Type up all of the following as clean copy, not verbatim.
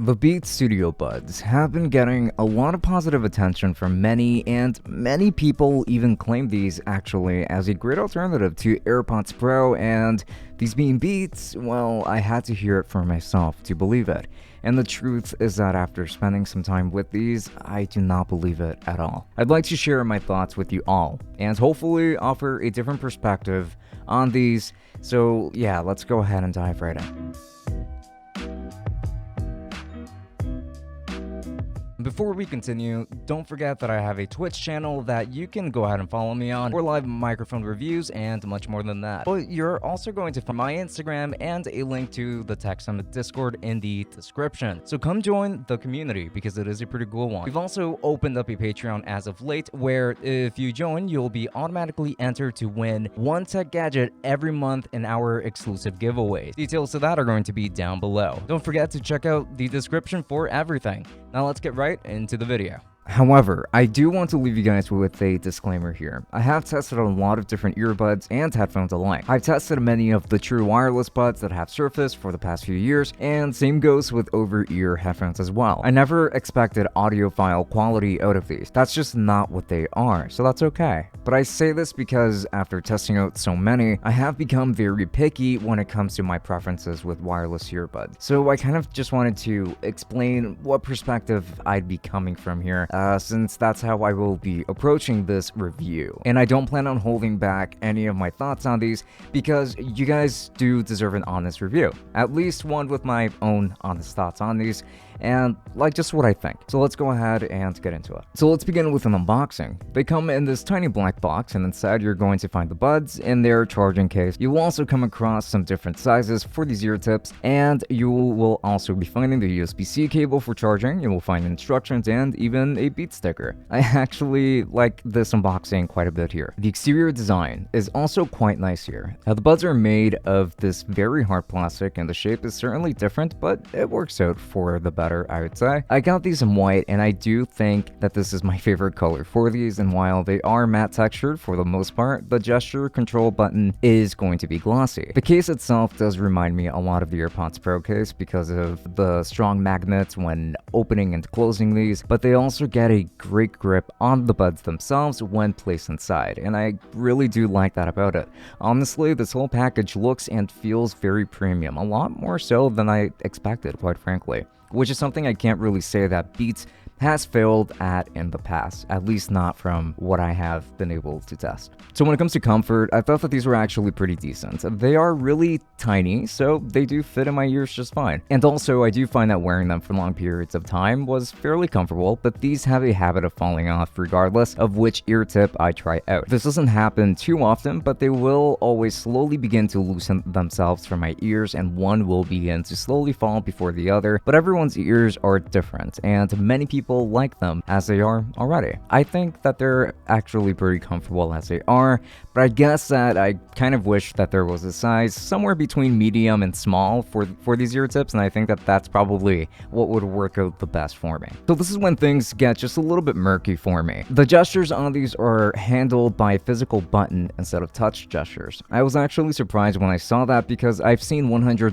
The Beats Studio Buds have been getting a lot of positive attention from many, and many people even claim these actually as a great alternative to AirPods Pro, and these being Beats, well, I had to hear it for myself to believe it. And the truth is that after spending some time with these, I do not believe it at all. I'd like to share my thoughts with you all, and hopefully offer a different perspective on these. So yeah, let's go ahead and dive right in. Before we continue, don't forget that I have a Twitch channel that you can go ahead and follow me on for live microphone reviews and much more than that. But you're also going to find my Instagram and a link to the text on the Discord in the description. So come join the community because it is a pretty cool one. We've also opened up a Patreon as of late where if you join, you'll be automatically entered to win one tech gadget every month in our exclusive giveaways. Details to that are going to be down below. Don't forget to check out the description for everything. Now let's get right into the video. However, I do want to leave you guys with a disclaimer here. I have tested a lot of different earbuds and headphones alike. I've tested many of the true wireless buds that have surfaced for the past few years, and same goes with over-ear headphones as well. I never expected audiophile quality out of these. That's just not what they are, so that's okay. But I say this because after testing out so many, I have become very picky when it comes to my preferences with wireless earbuds. So I kind of just wanted to explain what perspective I'd be coming from here, since that's how I will be approaching this review. And I don't plan on holding back any of my thoughts on these because you guys do deserve an honest review. At least one with my own honest thoughts on these and like just what I think. So let's go ahead and get into it. So let's begin with an unboxing. They come in this tiny black box, and inside you're going to find the buds in their charging case. You will also come across some different sizes for these ear tips, and you will also be finding the USB-C cable for charging. You will find instructions and even a Beat sticker. I actually like this unboxing quite a bit here. The exterior design is also quite nice here. Now the buds are made of this very hard plastic, and the shape is certainly different, but it works out for the better, I would say. I got these in white, and I do think that this is my favorite color for these, and while they are matte textured for the most part, the gesture control button is going to be glossy. The case itself does remind me a lot of the AirPods Pro case because of the strong magnets when opening and closing these, but they also get a great grip on the buds themselves when placed inside, and I really do like that about it. Honestly, this whole package looks and feels very premium, a lot more so than I expected, quite frankly, which is something I can't really say that Beats has failed at in the past, at least not from what I have been able to test. So when it comes to comfort, I thought that these were actually pretty decent. They are really tiny, so they do fit in my ears just fine. And also, I do find that wearing them for long periods of time was fairly comfortable, but these have a habit of falling off regardless of which ear tip I try out. This doesn't happen too often, but they will always slowly begin to loosen themselves from my ears, and one will begin to slowly fall before the other, but everyone's ears are different, and many people like them as they are already. I think that they're actually pretty comfortable as they are, but I guess that I kind of wish that there was a size somewhere between medium and small for these ear tips, and I think that that's probably what would work out the best for me. So this is when things get just a little bit murky for me. The gestures on these are handled by a physical button instead of touch gestures. I was actually surprised when I saw that because I've seen $100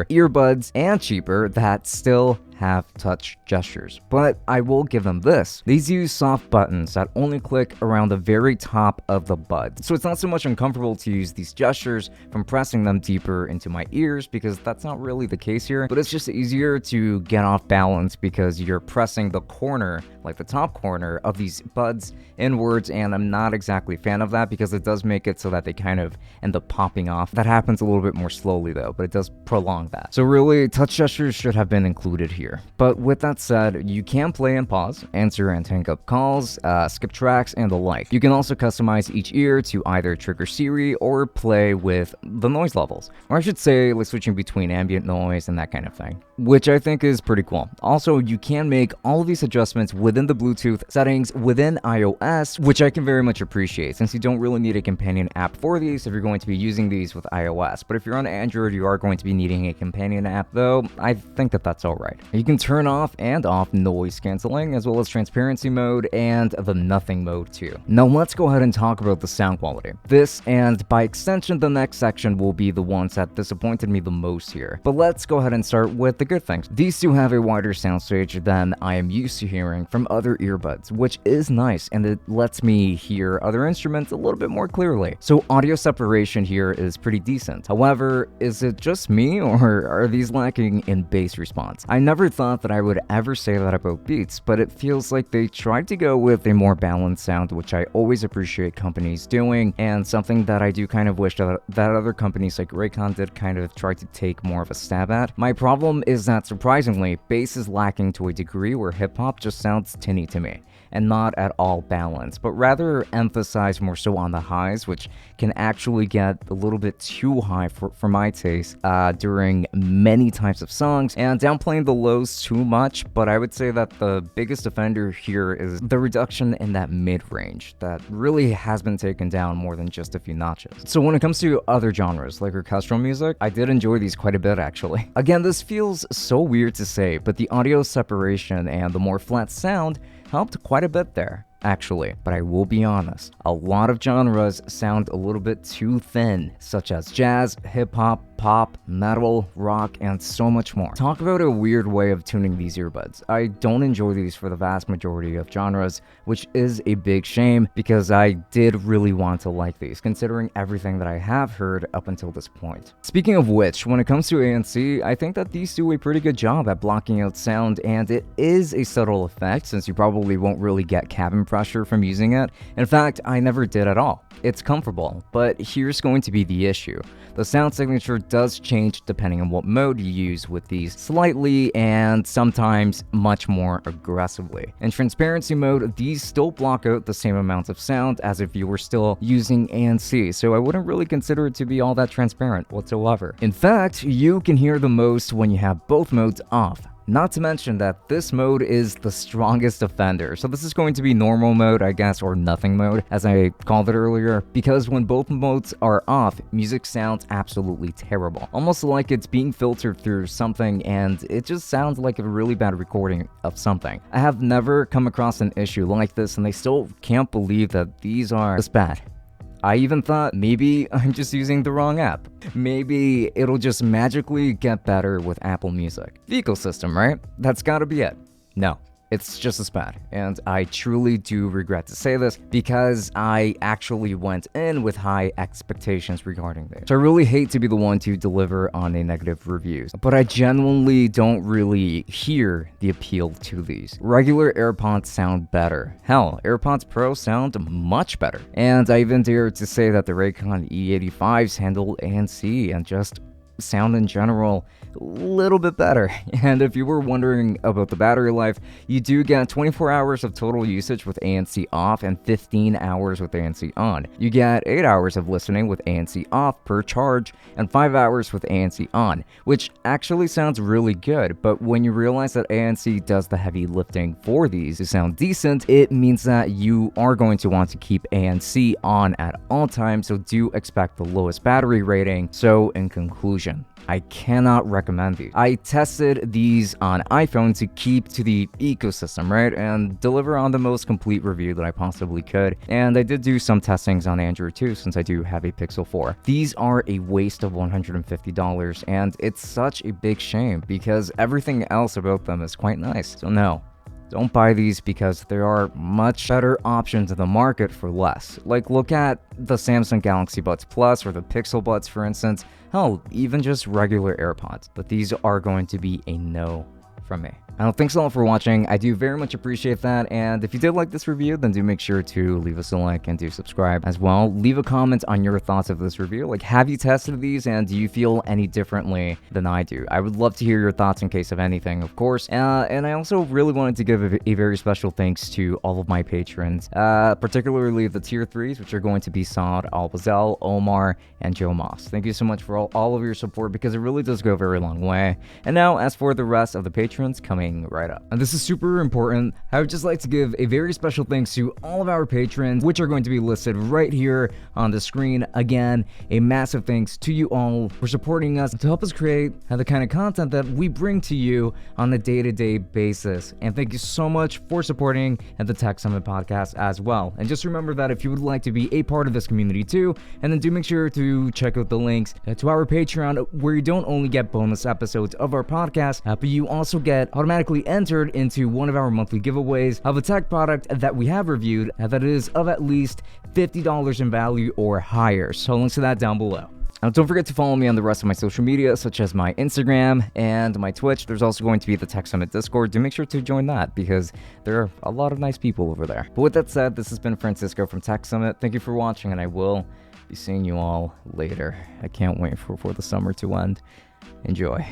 earbuds and cheaper that still have touch gestures, but I will give them this. These use soft buttons that only click around the very top of the bud. So it's not so much uncomfortable to use these gestures from pressing them deeper into my ears because that's not really the case here, but it's just easier to get off balance because you're pressing the corner, like the top corner of these buds inwards, and I'm not exactly a fan of that because it does make it so that they kind of end up popping off. That happens a little bit more slowly though, but it does prolong that. So really, touch gestures should have been included here. But with that said, you can play and pause, answer and hang up calls, skip tracks, and the like. You can also customize each ear to either trigger Siri or play with the noise levels, or I should say like switching between ambient noise and that kind of thing, which I think is pretty cool. Also, you can make all of these adjustments within the Bluetooth settings within iOS, which I can very much appreciate since you don't really need a companion app for these if you're going to be using these with iOS. But if you're on Android, you are going to be needing a companion app, though I think that that's alright. You can turn off and off noise canceling, as well as transparency mode and the nothing mode too. Now let's go ahead and talk about the sound quality. This, and by extension the next section, will be the ones that disappointed me the most here. But let's go ahead and start with the good things. These two have a wider soundstage than I am used to hearing from other earbuds, which is nice, and it lets me hear other instruments a little bit more clearly. So audio separation here is pretty decent. However, is it just me, or are these lacking in bass response? I never thought that I would ever say that about Beats, but it feels like they tried to go with a more balanced sound, which I always appreciate companies doing, and something that I do kind of wish that other companies like Raycon did kind of try to take more of a stab at. My problem is that surprisingly, bass is lacking to a degree where hip-hop just sounds tinny to me, and not at all balanced, but rather emphasize more so on the highs, which can actually get a little bit too high for my taste during many types of songs, and downplaying the lows too much. But I would say that the biggest offender here is the reduction in that mid-range that really has been taken down more than just a few notches. So when it comes to other genres like orchestral music, I did enjoy these quite a bit actually. Again, this feels so weird to say, but the audio separation and the more flat sound helped quite a bit there, actually. But I will be honest, a lot of genres sound a little bit too thin, such as jazz, hip-hop, pop, metal, rock, and so much more. Talk about a weird way of tuning these earbuds. I don't enjoy these for the vast majority of genres, which is a big shame because I did really want to like these, considering everything that I have heard up until this point. Speaking of which, when it comes to ANC, I think that these do a pretty good job at blocking out sound, and it is a subtle effect since you probably won't really get cabin pressure from using it. In fact, I never did at all. It's comfortable, but here's going to be the issue. The sound signature does change depending on what mode you use with these slightly and sometimes much more aggressively. In transparency mode, these still block out the same amount of sound as if you were still using ANC, so I wouldn't really consider it to be all that transparent whatsoever. In fact, you can hear the most when you have both modes off. Not to mention that this mode is the strongest offender, so this is going to be normal mode, I guess, or nothing mode, as I called it earlier, because when both modes are off, music sounds absolutely terrible. Almost like it's being filtered through something, and it just sounds like a really bad recording of something. I have never come across an issue like this, and I still can't believe that these are this bad. I even thought maybe I'm just using the wrong app. Maybe it'll just magically get better with Apple Music. The ecosystem, right? That's gotta be it. No. It's just as bad, and I truly do regret to say this because I actually went in with high expectations regarding this. So I really hate to be the one to deliver on a negative reviews, but I genuinely don't really hear the appeal to these. Regular AirPods sound better. Hell, AirPods Pro sound much better. And I even dare to say that the Raycon E85s handle ANC and just sound in general a little bit better. And if you were wondering about the battery life, you do get 24 hours of total usage with ANC off and 15 hours with ANC on. You get 8 hours of listening with ANC off per charge and 5 hours with ANC on, which actually sounds really good, but when you realize that ANC does the heavy lifting for these to sound decent, it means that you are going to want to keep ANC on at all times, so do expect the lowest battery rating. So in conclusion, I cannot recommend these. I tested these on iPhone to keep to the ecosystem, right, and deliver on the most complete review that I possibly could, and I did do some testings on Android too, since I do have a Pixel 4. These are a waste of $150, and it's such a big shame because everything else about them is quite nice. So no, don't buy these because there are much better options in the market for less. Like, look at the Samsung Galaxy Buds Plus or the Pixel Buds, for instance. Hell, even just regular AirPods. But these are going to be a no from me. Thanks a lot for watching. I do very much appreciate that, and if you did like this review, then do make sure to leave us a like and do subscribe as well. Leave a comment on your thoughts of this review. Like, have you tested these, and do you feel any differently than I do? I would love to hear your thoughts in case of anything, of course. And I also really wanted to give a very special thanks to all of my patrons, particularly the tier 3s, which are going to be Saad, Albazel, Omar, and Joe Moss. Thank you so much for all of your support, because it really does go a very long way. And now, as for the rest of the patrons, coming coming right up. And this is super important. I would just like to give a very special thanks to all of our patrons, which are going to be listed right here on the screen. Again, a massive thanks to you all for supporting us to help us create the kind of content that we bring to you on a day-to-day basis. And thank you so much for supporting the Tech Summit podcast as well. And just remember that if you would like to be a part of this community too, and then do make sure to check out the links to our Patreon, where you don't only get bonus episodes of our podcast, but you also get automatically entered into one of our monthly giveaways of a tech product that we have reviewed that is of at least $50 in value or higher. So links to that down below. Now, don't forget to follow me on the rest of my social media, such as my Instagram and my Twitch. There's also going to be the Tech Summit Discord. Do make sure to join that because there are a lot of nice people over there. But with that said, this has been Francisco from Tech Summit. Thank you for watching, and I will be seeing you all later. I can't wait for the summer to end. Enjoy.